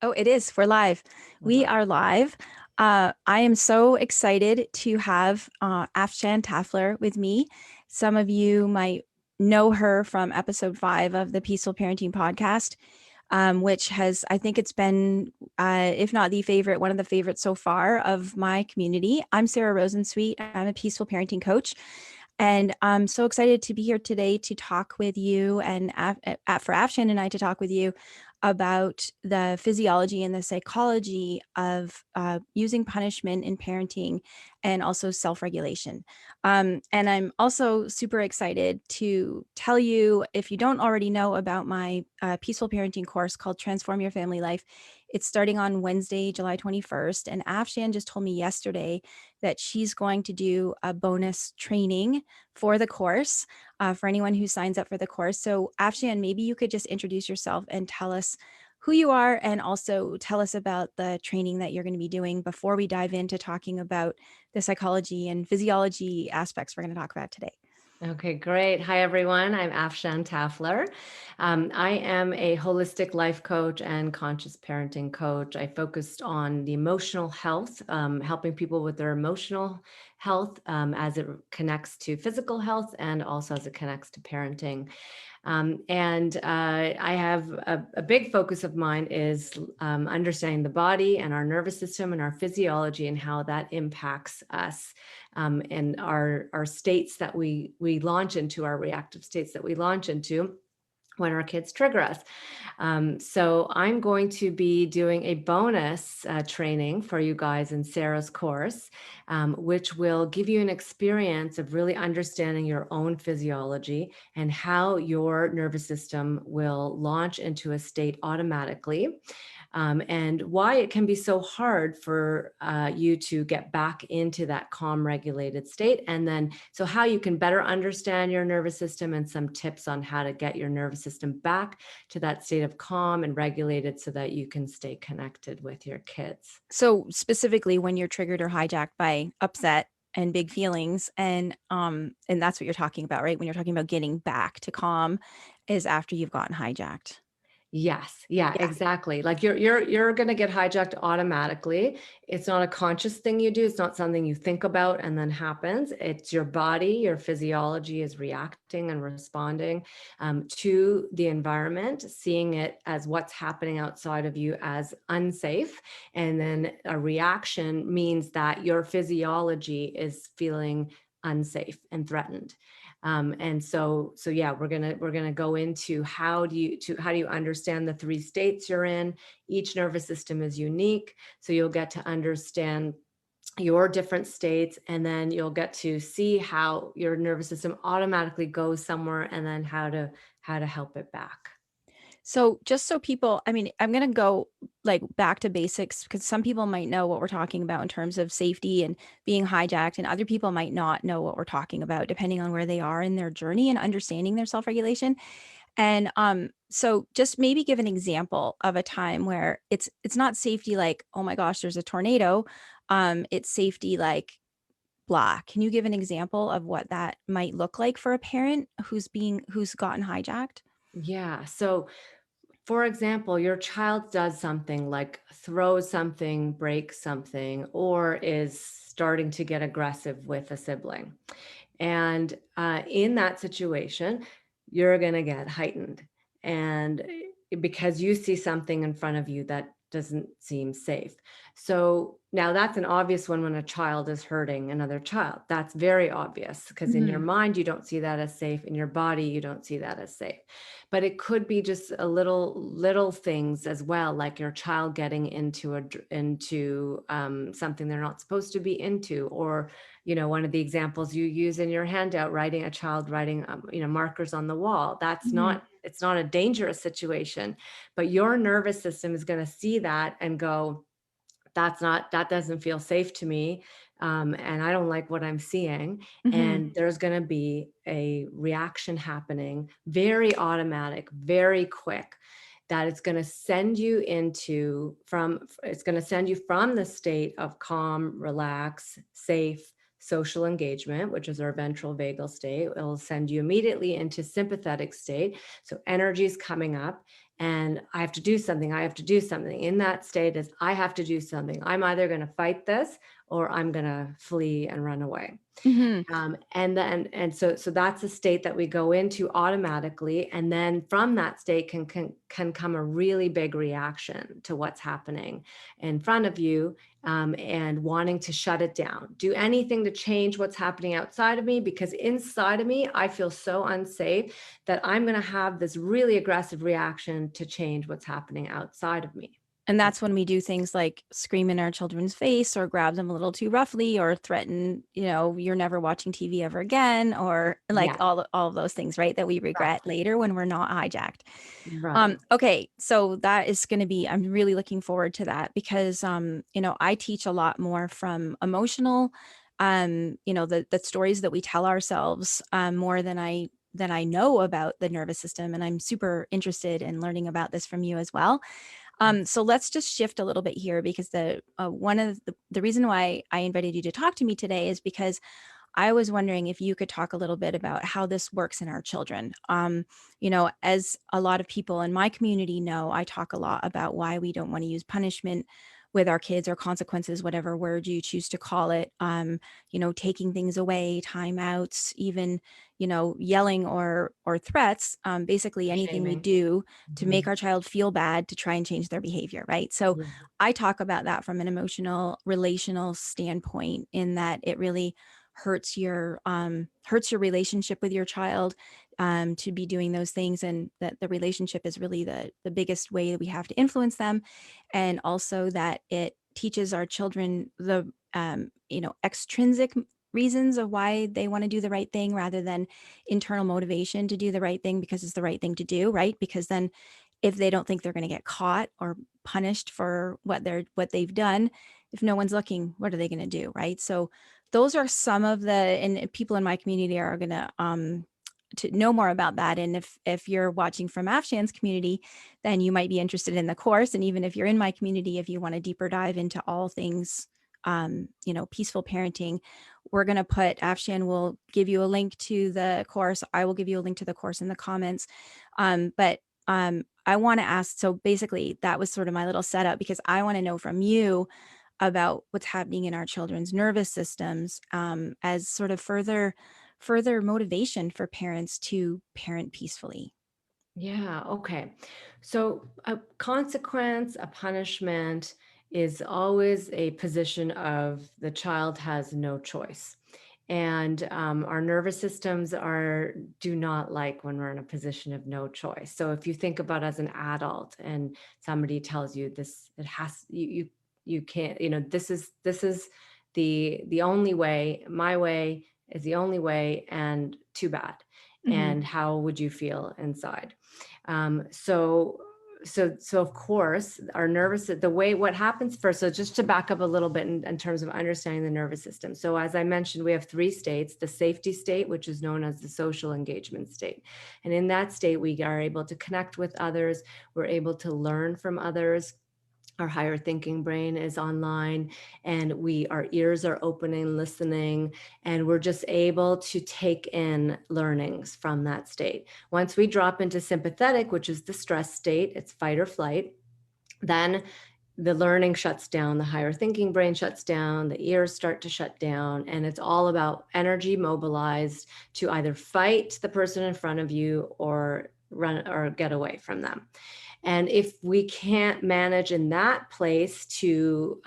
Oh, it is. We're live. We're We live. are live. I am so excited to have Afshan Tafler with me. Some of you might know her from episode 5 of the Peaceful Parenting podcast, which has, I think it's been, if not the favorite, one of the favorites so far of my community. I'm Sarah Rosensweet. I'm a peaceful parenting coach. And I'm so excited to be here today to talk with you and for Afshan and I to talk with you about the physiology and the psychology of using punishment in parenting and also self-regulation. And I'm also super excited to tell you, if you don't already know, about my peaceful parenting course called Transform Your Family Life. It's starting on Wednesday, July 21st. And Afshan just told me yesterday that she's going to do a bonus training for the course for anyone who signs up for the course. So, Afshan, maybe you could just introduce yourself and tell us who you are, and also tell us about the training that you're going to be doing before we dive into talking about the psychology and physiology aspects we're going to talk about today. Okay, great. Hi, everyone. I'm Afshan Tafler. I am a holistic life coach and conscious parenting coach. I focused on the emotional health, helping people with their emotional health as it connects to physical health and also as it connects to parenting. I have a big focus of mine is understanding the body and our nervous system and our physiology and how that impacts us and our states that we launch into, our reactive states that we launch into when our kids trigger us. So I'm going to be doing a bonus training for you guys in Sarah's course, which will give you an experience of really understanding your own physiology and how your nervous system will launch into a state automatically, and why it can be so hard for you to get back into that calm, regulated state. And then, so how you can better understand your nervous system and some tips on how to get your nervous system back to that state of calm and regulated so that you can stay connected with your kids. So, specifically, when you're triggered or hijacked by upset and big feelings, and that's what you're talking about, right? When you're talking about getting back to calm, is after you've gotten hijacked. Yes. Yeah, Yeah. exactly. Like you're going to get hijacked automatically. It's not a conscious thing you do. It's not something you think about and then happens. It's your body, your physiology is reacting and responding to the environment, seeing it as what's happening outside of you as unsafe. And then a reaction means that your physiology is feeling unsafe and threatened. And so yeah, we're gonna go into how do you understand the three states you're in. Each nervous system is unique, so you'll get to understand your different states, and then you'll get to see how your nervous system automatically goes somewhere, and then how to help it back. So just so people, I mean, I'm going to go like back to basics because some people might know what we're talking about in terms of safety and being hijacked, and other people might not know what we're talking about depending on where they are in their journey and understanding their self-regulation. And so just maybe give an example of a time where it's not safety like, oh my gosh, there's a tornado. It's safety like blah. Can you give an example of what that might look like for a parent who's gotten hijacked? Yeah. So for example, your child does something like throws something, breaks something, or is starting to get aggressive with a sibling. And in that situation, you're going to get heightened. And because you see something in front of you that doesn't seem safe. So now that's an obvious one when a child is hurting another child. That's very obvious because in your Mhm. mind, you don't see that as safe. In your body, you don't see that as safe. But it could be just a little things as well, like your child getting into something they're not supposed to be into, or one of the examples you use in your handout, writing a child writing markers on the wall. That's Mhm. not It's not a dangerous situation, but your nervous system is going to see that and go, that doesn't feel safe to me, and I don't like what I'm seeing. Mhm. And there's going to be a reaction happening, very automatic, very quick, that it's going to send you from the state of calm, relax, safe, social engagement, which is our ventral vagal state. It'll send you immediately into sympathetic state, so energy is coming up, and I have to do something. I have to do something. In that state is I have to do something. I'm either going to fight this or I'm going to flee and run away. Mm-hmm. And so that's a state that we go into automatically, and then from that state can come a really big reaction to what's happening in front of you, and wanting to shut it down, do anything to change what's happening outside of me, because inside of me I feel so unsafe that I'm going to have this really aggressive reaction to change what's happening outside of me. And that's when we do things like scream in our children's face or grab them a little too roughly or threaten, you're never watching TV ever again, or like Yeah, all of those things, right? That we regret exactly. later when we're not hijacked. Right. Okay, so that is going to be, I'm really looking forward to that because, I teach a lot more from emotional, the stories that we tell ourselves, more than I know about the nervous system. And I'm super interested in learning about this from you as well. So let's just shift a little bit here because the one of the reason why I invited you to talk to me today is because I was wondering if you could talk a little bit about how this works in our children. As a lot of people in my community know, I talk a lot about why we don't want to use punishment with our kids or consequences, whatever word you choose to call it. Taking things away, timeouts, even, yelling or threats, basically anything we Shaming. do to make Mhm. our child feel bad to try and change their behavior, right? So Yeah. I talk about that from an emotional, relational standpoint in that it really hurts your relationship with your child, to be doing those things, and that the relationship is really the biggest way that we have to influence them, and also that it teaches our children the extrinsic reasons of why they want to do the right thing rather than internal motivation to do the right thing because it's the right thing to do, right? Because then if they don't think they're going to get caught or punished for what they've done, if no one's looking, what are they going to do, right? So those are some of the, and people in my community are going to know more about that. And if you're watching from Afshan's community, then you might be interested in the course. And even if you're in my community, if you want a deeper dive into all things, peaceful parenting, we're going to put, Afshan will give you a link to the course. I will give you a link to the course in the comments. But I want to ask, so basically that was sort of my little setup because I want to know from you about what's happening in our children's nervous systems, as sort of further motivation for parents to parent peacefully. Yeah. Okay. So a consequence, a punishment is always a position of the child has no choice. And our nervous systems do not like when we're in a position of no choice. So if you think about as an adult and somebody tells you this, it has you can't, this is the only way, my way is the only way, and too bad. Mm-hmm. And how would you feel inside? So of course our the way what happens first, so just to back up a little bit in terms of understanding the nervous system. So as I mentioned, we have three states: the safety state, which is known as the social engagement state. And in that state, we are able to connect with others, we're able to learn from others, our higher thinking brain is online, and our ears are open and listening, and we're just able to take in learnings from that state. Once we drop into sympathetic, which is the stress state, it's fight or flight, then the learning shuts down, the higher thinking brain shuts down, the ears start to shut down, and it's all about energy mobilized to either fight the person in front of you or run or get away from them. And if we can't manage in that place to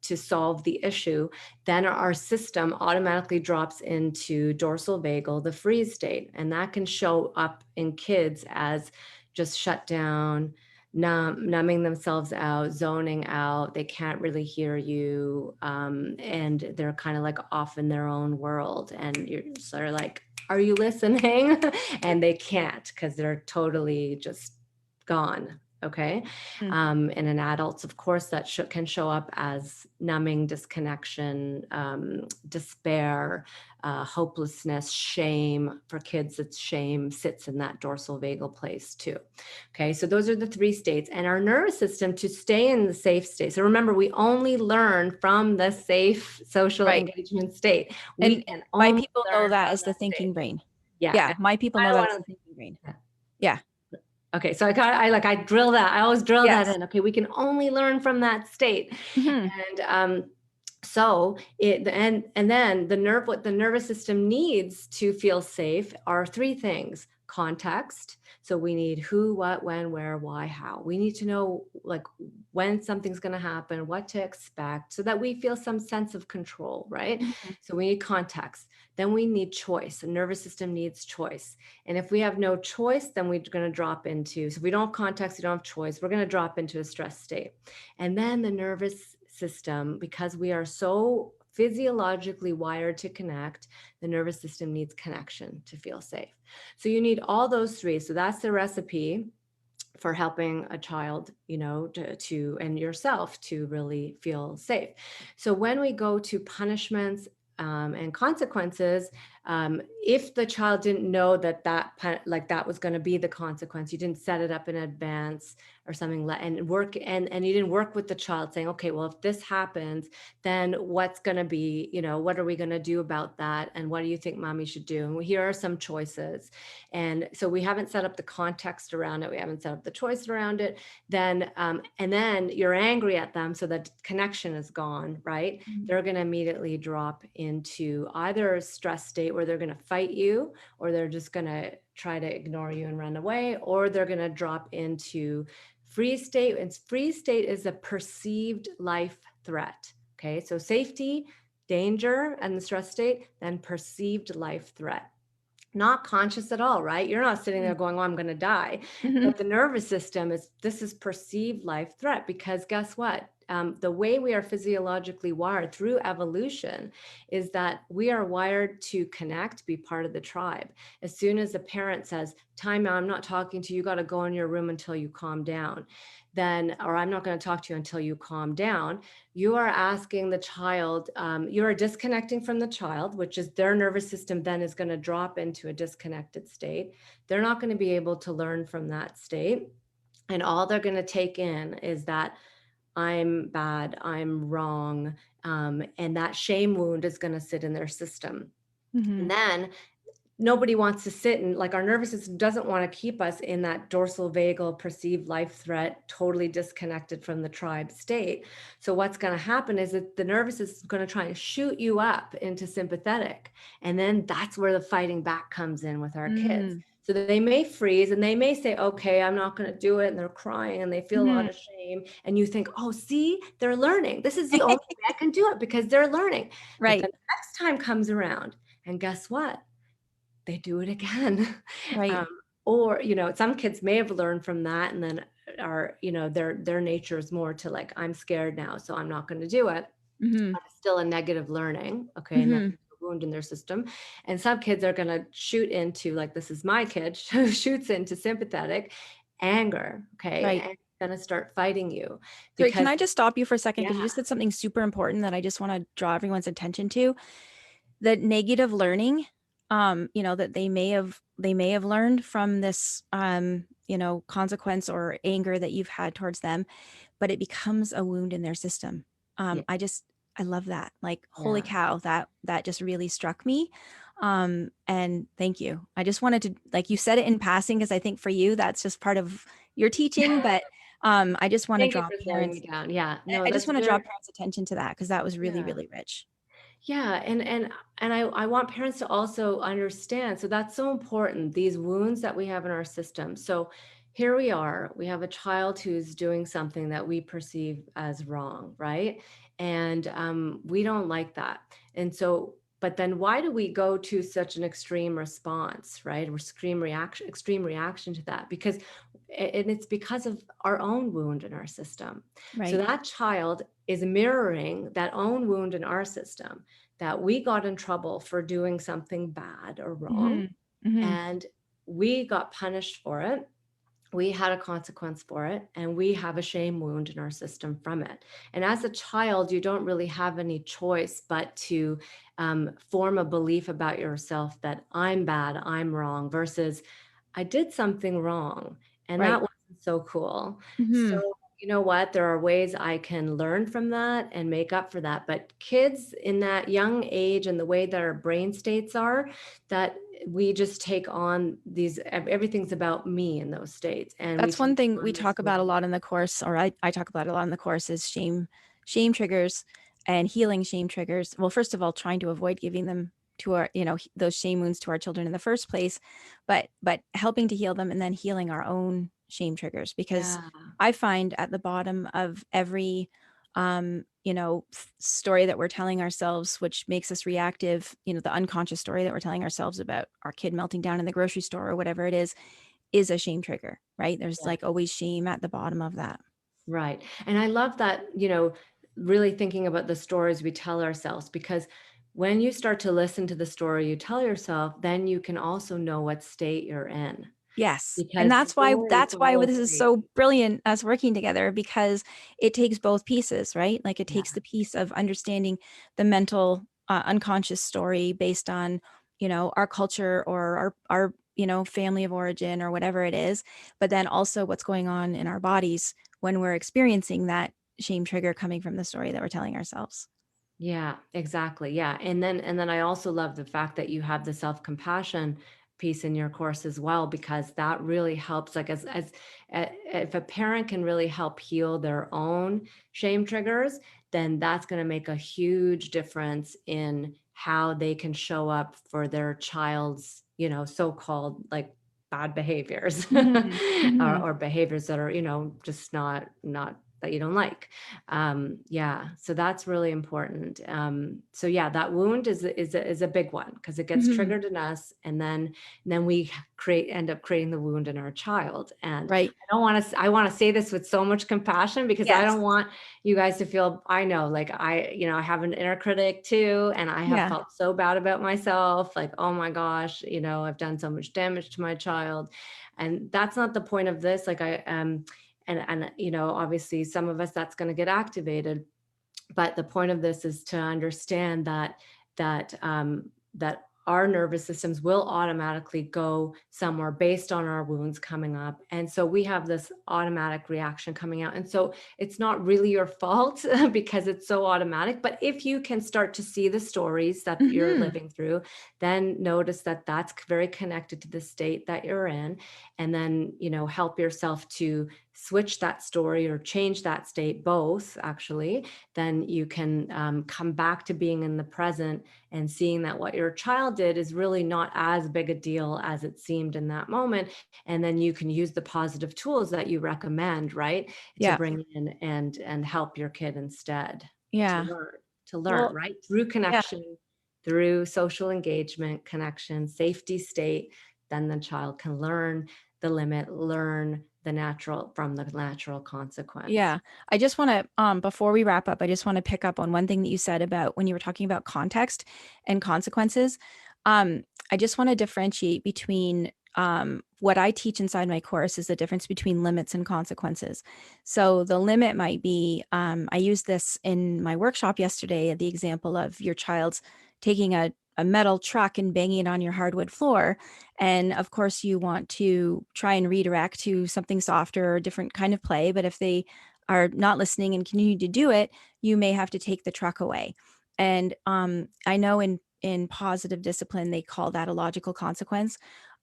solve the issue, then our system automatically drops into dorsal vagal, the freeze state, and that can show up in kids as just shut down, numbing themselves out, zoning out. They can't really hear you, and they're kind of like off in their own world. And you're sort of like, "Are you listening?" And they can't because they're totally just gone. Okay. And in adults, of course, that can show up as numbing, disconnection, despair, hopelessness, shame. For kids, it's shame sits in that dorsal vagal place too. Okay. So those are the three states, and our nervous system to stay in the safe state. So remember, we only learn from the safe social Right. engagement state. We And can my only people know learn that from as the that state. thinking brain. Yeah. Yeah, And my people I know don't that as the want thinking brain. to. Yeah. Okay, so I drill that. I always drill that Yes. in. Okay, we can only learn from that state. Mhm. And so and then what the nervous system needs to feel safe are three things: context. So we need who, what, when, where, why, how. We need to know like when something's going to happen, what to expect, so that we feel some sense of control, right? Mhm. So we need context. Then we need choice. The nervous system needs choice. And if we have no choice, then we're going to drop into, so if we don't have context, we don't have choice, we're going to drop into a stress state. And then the nervous system, because we are so physiologically wired to connect, the nervous system needs connection to feel safe. So you need all those three. So that's the recipe for helping a child, to and yourself to really feel safe. So when we go to punishments and consequences, if the child didn't know that was going to be the consequence, you didn't set it up in advance or something, and you didn't work with the child saying, okay, well, if this happens, then what's going to be, what are we going to do about that, and what do you think mommy should do, and here are some choices. And so we haven't set up the context around it, we haven't set up the choice around it, then and then you're angry at them, so that connection is gone, right? Mhm. They're going to immediately drop into either a stress state where they're going to fight you, or they're just going to try to ignore you and run away, or they're going to drop into freeze state. And freeze state is a perceived life threat. Okay, so safety, danger, and the stress state, then perceived life threat. Not conscious at all, right? You're not sitting there going, oh, I'm going to die. Mhm. But the nervous system this is perceived life threat, because guess what? The way we are physiologically wired through evolution is that we are wired to connect, be part of the tribe. As soon as a parent says, time out, I'm not talking to you, you got to go in your room until you calm down, then, or I'm not going to talk to you until you calm down, you are asking the child, you are disconnecting from the child, which is their nervous system then is going to drop into a disconnected state. They're not going to be able to learn from that state. And all they're going to take in is that I'm bad, I'm wrong. And that shame wound is going to sit in their system. And Mhm. then nobody wants to sit, and like our nervous system doesn't want to keep us in that dorsal vagal perceived life threat, totally disconnected from the tribe state. So what's going to happen is that the nervous system is going to try and shoot you up into sympathetic. And then that's where the fighting back comes in with our kids. Mhm. So they may freeze and they may say, okay, I'm not going to do it. And they're crying and they feel a lot Mhm. of shame. And you think, oh, see, they're learning. This is the only way I can do it because they're learning. But Right. then the next time comes around, and guess what? They do it again. Right. Um, or, some kids may have learned from that and then are, their nature is more to like, I'm scared now, so I'm not going to do it. Mhm. But it's still a negative learning. Okay. And that's Mhm. a wound in their system. And some kids are going to shoot into, like, this is my kid, shoots into sympathetic anger. Okay. Right. And going to start fighting you So can because, I just stop you for a second? yeah, Because you just said something super important that I just want to draw everyone's attention to. The negative learning, that they may have learned from this, consequence or anger that you've had towards them, but it becomes a wound in their system. yeah, I love that. Like, holy yeah. cow, that just really struck me. And thank you. I just wanted to, like, you said it in passing, because I think for you that's just part of your teaching, but I just want to Thank you draw for slowing me parents. down. Yeah, I no, I just that's want to draw very, parents' attention to that, because that was really, yeah. really rich. Yeah, and I want parents to also understand. So that's so important, these wounds that we have in our system. So here we have a child who's doing something that we perceive as wrong, right? And we don't like that. And so, but then why do we go to such an extreme response, right? Or extreme reaction to that? Because and it's because of our own wound in our system. So Right. that child is mirroring that own wound in our system, that we got in trouble for doing something bad or wrong, Mhm. Mhm. and we got punished for it. We had a consequence for it, and we have a shame wound in our system from it. And as a child, you don't really have any choice but to form a belief about yourself that I'm bad, I'm wrong, versus I did something wrong, and that Right. wasn't so cool. So, Mhm. you know what? There are ways I can learn from that and make up for that. But kids in that young age and the way that our brain states are, that we just take on these, everything's about me in those states. And we That's take one thing we on this talk about a role. lot in the course, or I talk about a lot in the course, is shame triggers and healing shame triggers. Well, first of all, trying to avoid giving them to our, those shame wounds to our children in the first place, but helping to heal them and then healing our own shame triggers. Because Yeah. I find at the bottom of every story that we're telling ourselves, which makes us reactive, the unconscious story that we're telling ourselves about our kid melting down in the grocery store or whatever it is a shame trigger, right? There's Yeah. like always shame at the bottom of that. Right. And I love that, really thinking about the stories we tell ourselves, because when you start to listen to the story you tell yourself, then you can also know what state you're in, Yes. And because that's why stories that's why follow this is states. so brilliant, us working together, because it takes both pieces, right? Like it Yeah. takes the piece of understanding the mental unconscious story based on, our culture or our family of origin or whatever it is, but then also what's going on in our bodies when we're experiencing that shame trigger coming from the story that we're telling ourselves. Yeah, exactly. Yeah. And then I also love the fact that you have the self-compassion piece in your course as well, because that really helps, like, if a parent can really help heal their own shame triggers, then that's going to make a huge difference in how they can show up for their child's, so-called like bad behaviors, Hmm. Hmm. or behaviors that are, just not that you don't like. Yeah, so that's really important. So yeah, that wound is a big one, because it gets Hmm. triggered in us, and then we end up creating the wound in our child. And Right. I want to say this with so much compassion, because I Yes. don't want you guys to feel, I know, like, I have an inner critic too, and I have Yeah. felt so bad about myself, like, oh my gosh, I've done so much damage to my child. And that's not the point of this. Like, and obviously some of us, that's going to get activated, but the point of this is to understand that our nervous systems will automatically go somewhere based on our wounds coming up, and so we have this automatic reaction coming out, and so it's not really your fault because it's so automatic. But if you can start to see the stories that you're Hmm. living through, then notice that that's very connected to the state that you're in, and then help yourself to switch that story or change that state, both actually. Then you can come back to being in the present and seeing that what your child did is really not as big a deal as it seemed in that moment. And then you can use the positive tools that you recommend, right, to Yeah. bring in and help your kid instead to Yeah. learn, Well, right? Through yeah. connection, through social engagement, connection, safety state, then the child can learn the limit, learn the natural consequence. Yeah. I just want to, before we wrap up, I just want to pick up on one thing that you said about when you were talking about context and consequences. I just want to differentiate between what I teach inside my course is the difference between limits and consequences. So the limit might be, I used this in my workshop yesterday, the example of your child's taking a metal truck and banging it on your hardwood floor. And of course, you want to try and redirect to something softer or different kind of play. But if they are not listening and continue to do it, you may have to take the truck away. And I know in positive discipline, they call that a logical consequence.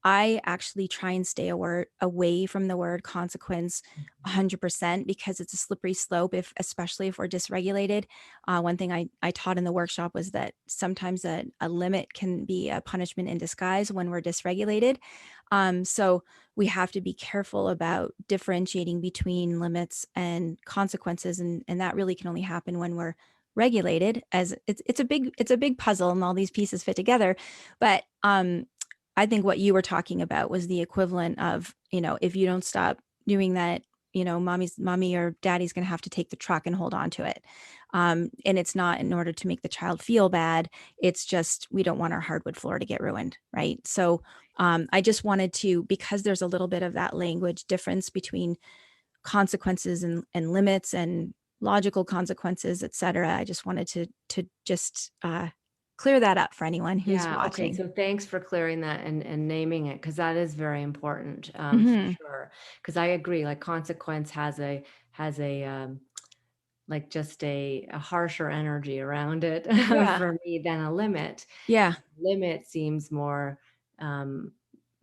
I actually try and stay away from the word consequence 100% because it's a slippery slope, if especially if we're dysregulated. One thing I taught in the workshop was that sometimes a limit can be a punishment in disguise when we're dysregulated. So we have to be careful about differentiating between limits and consequences, and that really can only happen when we're regulated. As it's a big puzzle, and all these pieces fit together. But I think what you were talking about was the equivalent of, if you don't stop doing that, mommy or daddy's going to have to take the truck and hold on to it. And it's not in order to make the child feel bad. It's just, we don't want our hardwood floor to get ruined. Right. So I just wanted to, because there's a little bit of that language difference between consequences and limits and logical consequences, et cetera. I just wanted to just clear that up for anyone who's Yeah. Okay. watching. So thanks for clearing that and naming it, because that is very important, for Hmm. sure. Because I agree, like, consequence has a like just a harsher energy around it Yeah. for me than a limit. Yeah. Limit seems more um,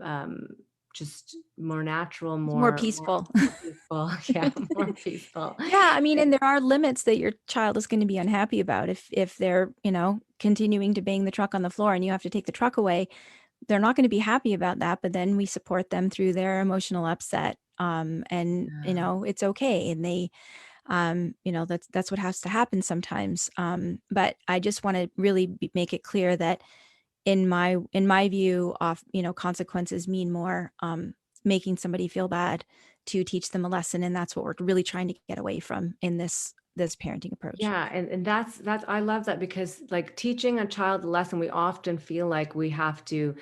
um, just more natural, It's more more peaceful. more peaceful. Yeah, more peaceful. Yeah, I mean, and there are limits that your child is going to be unhappy about if they're, continuing to bang the truck on the floor and you have to take the truck away. They're not going to be happy about that, but then we support them through their emotional upset. And Yeah. it's okay. And they, that's what has to happen sometimes. But I just want to really make it clear that in my view, off, consequences mean more, making somebody feel bad to teach them a lesson, and that's what we're really trying to get away from in this parenting approach. Yeah, and that's I love that because like teaching a child a lesson, we often feel like we have to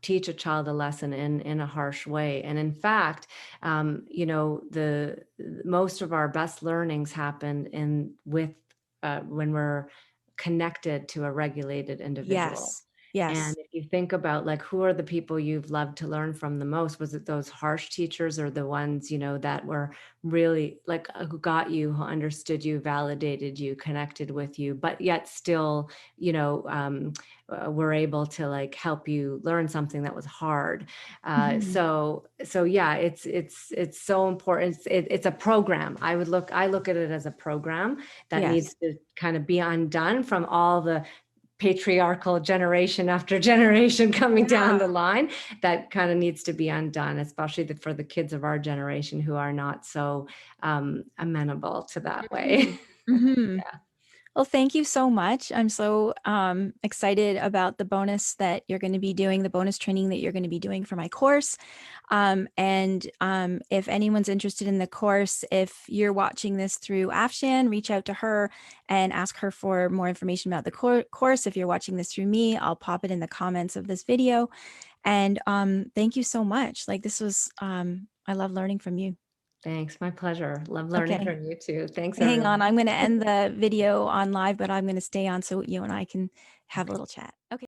teach a child a lesson in a harsh way. And in fact, the most of our best learnings happen in with when we're connected to a regulated individual. Yes. And Yes. if you think about like who are the people you've loved to learn from the most, was it those harsh teachers or the ones, that were really like who got you, who understood you, validated you, connected with you, but yet still, were able to like help you learn something that was hard. Mhm. So yeah, it's so important. It's a program. I look at it as a program that Yes. needs to kind of be undone from all the patriarchal generation after generation coming down the Yeah. line that kind of needs to be undone, especially for the kids of our generation who are not so amenable to that way. Mhm. Mhm. Yeah. Well, thank you so much. I'm so excited about the bonus that you're going to be doing, the bonus training that you're going to be doing for my course. And if anyone's interested in the course, if you're watching this through Afshan, reach out to her and ask her for more information about the course. If you're watching this through me, I'll pop it in the comments of this video. And thank you so much. Like this was, I love learning from you. Thanks. My pleasure. Love learning Okay. from you too. Thanks, Hang on. everyone. I'm going to end the video on live, but I'm going to stay on so you and I can have a little chat. Okay.